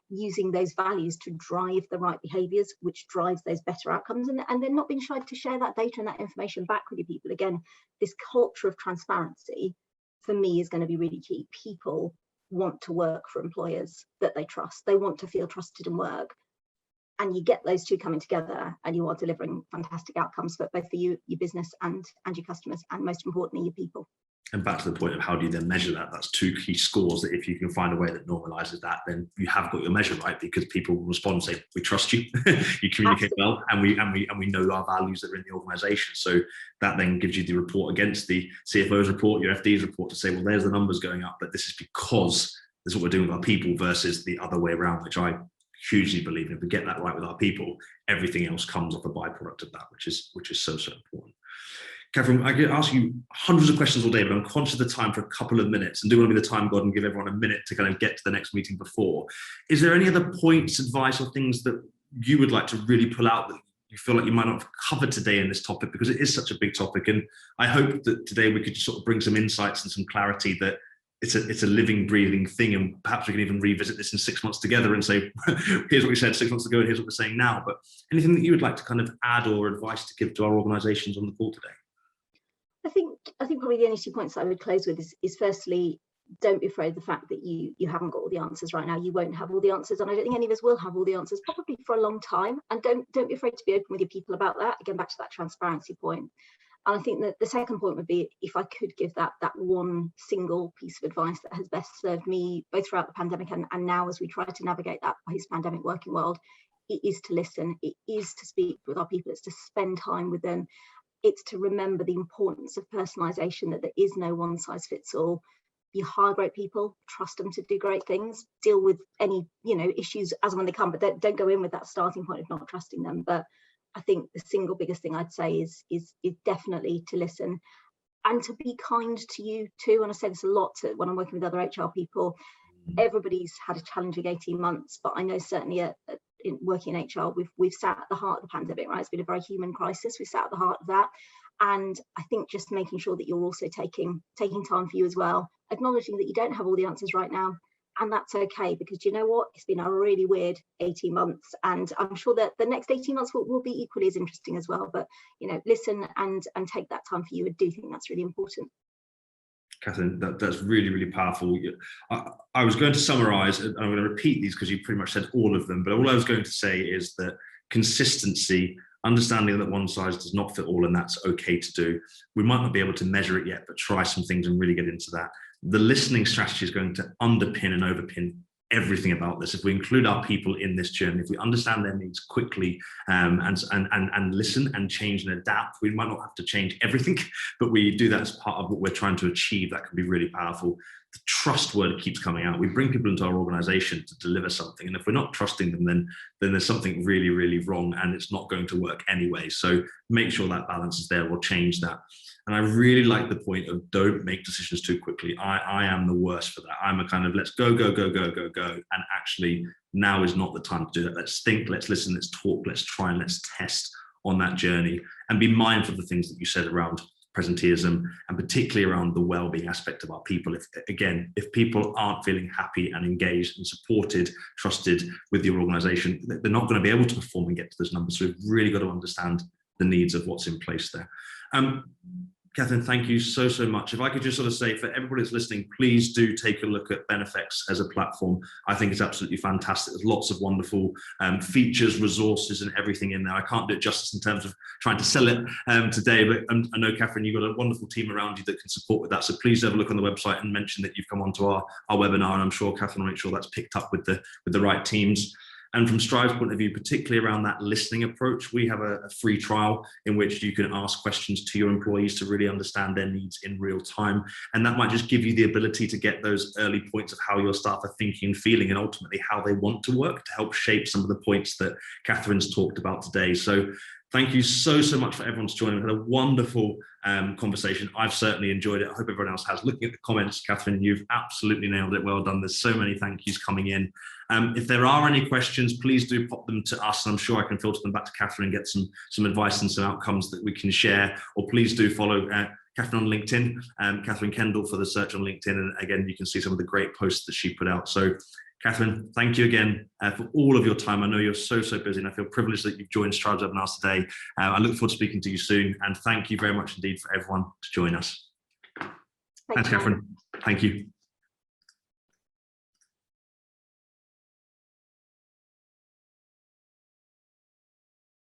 using those values to drive the right behaviours, which drives those better outcomes, and then not being shy to share that data and that information back with your people. Again, this culture of transparency for me is going to be really key. People want to work for employers that they trust. They want to feel trusted and work. And you get those 2 coming together and you are delivering fantastic outcomes for both for you, your business and your customers, and most importantly, your people. And back to the point of how do you then measure that? That's two key scores that if you can find a way that normalizes that, then you have got your measure right, because people will respond and say, we trust you, you communicate well, and we know our values that are in the organization. So that then gives you the report against the CFO's report, your FD's report, to say, well, there's the numbers going up, but this is because this is what we're doing with our people, versus the other way around, which I hugely believe in. If we get that right with our people, everything else comes off a byproduct of that, which is so important. Kathryn, I could ask you hundreds of questions all day, but I'm conscious of the time for a couple of minutes, and do want to be the time god and give everyone a minute to kind of get to the next meeting before. Is there any other points, advice, or things that you would like to really pull out that you feel like you might not have covered today in this topic, because it is such a big topic? And I hope that today we could just sort of bring some insights and some clarity that it's a living, breathing thing, and perhaps we can even revisit this in 6 months together and say, here's what we said 6 months ago, and here's what we're saying now. But anything that you would like to kind of add or advice to give to our organizations on the call today? I think probably the only 2 points that I would close with is firstly, don't be afraid of the fact that you haven't got all the answers right now. You won't have all the answers, and I don't think any of us will have all the answers probably for a long time. And don't be afraid to be open with your people about that. Again, back to that transparency point. And I think that the second point would be, if I could give that one single piece of advice that has best served me both throughout the pandemic and now as we try to navigate that post-pandemic working world, it is to listen. It is to speak with our people. It's to spend time with them. It's to remember the importance of personalization, that there is no one size fits all. You hire great people, trust them to do great things, deal with any issues as when they come, but don't go in with that starting point of not trusting them. But I think the single biggest thing I'd say is definitely to listen and to be kind to you too. And I say this a lot when I'm working with other HR people. Everybody's had a challenging 18 months, but I know certainly in working in HR, we've sat at the heart of the pandemic, right? It's been a very human crisis. We sat at the heart of that. And I think just making sure that you're also taking time for you as well, acknowledging that you don't have all the answers right now. And that's okay, because you know what? It's been a really weird 18 months. And I'm sure that the next 18 months will be equally as interesting as well. But, listen and take that time for you. I do think that's really important. Kathryn, that's really, really powerful. I was going to summarize, and I'm going to repeat these because you pretty much said all of them, but all I was going to say is that consistency, understanding that one size does not fit all, and that's okay to do. We might not be able to measure it yet, but try some things and really get into that. The listening strategy is going to underpin and overpin everything about this. If we include our people in this journey, if we understand their needs quickly and listen and change and adapt, we might not have to change everything, but we do that as part of what we're trying to achieve. That can be really powerful. The trust word keeps coming out. We bring people into our organization to deliver something, and if we're not trusting them, then there's something really, really wrong, and it's not going to work anyway. So make sure that balance is there, or change that. And I really like the point of don't make decisions too quickly. I am the worst for that. I'm a kind of let's go. And actually now is not the time to do that. Let's think, let's listen, let's talk, let's try, and let's test on that journey, and be mindful of the things that you said around presenteeism, and particularly around the well-being aspect of our people. If people aren't feeling happy and engaged and supported, trusted with your organization, they're not going to be able to perform and get to those numbers. So we've really got to understand the needs of what's in place there. Kathryn, thank you so much. If I could just sort of say, for everybody that's listening, please do take a look at Benefex as a platform. I think it's absolutely fantastic. There's lots of wonderful features, resources, and everything in there. I can't do it justice in terms of trying to sell it today, but I know, Kathryn, you've got a wonderful team around you that can support with that. So please have a look on the website and mention that you've come onto our webinar, and I'm sure Kathryn will make sure that's picked up with the right teams. And from Stribe's point of view, particularly around that listening approach, we have a free trial in which you can ask questions to your employees to really understand their needs in real time. And that might just give you the ability to get those early points of how your staff are thinking and feeling, and ultimately how they want to work, to help shape some of the points that Kathryn's talked about today. So thank you so much for everyone's joining. We had a wonderful conversation. I've certainly enjoyed it. I hope everyone else has. Looking at the comments, Kathryn, you've absolutely nailed it. Well done. There's so many thank yous coming in. If there are any questions, please do pop them to us, and I'm sure I can filter them back to Kathryn and get some advice and some outcomes that we can share. Or please do follow Kathryn on LinkedIn, Kathryn Kendall for the search on LinkedIn. And again, you can see some of the great posts that she put out. So Kathryn, thank you again for all of your time. I know you're so busy, and I feel privileged that you've joined Stribe's webinars today. I look forward to speaking to you soon, and thank you very much indeed for everyone to join us. Thanks, Kathryn. Thank you.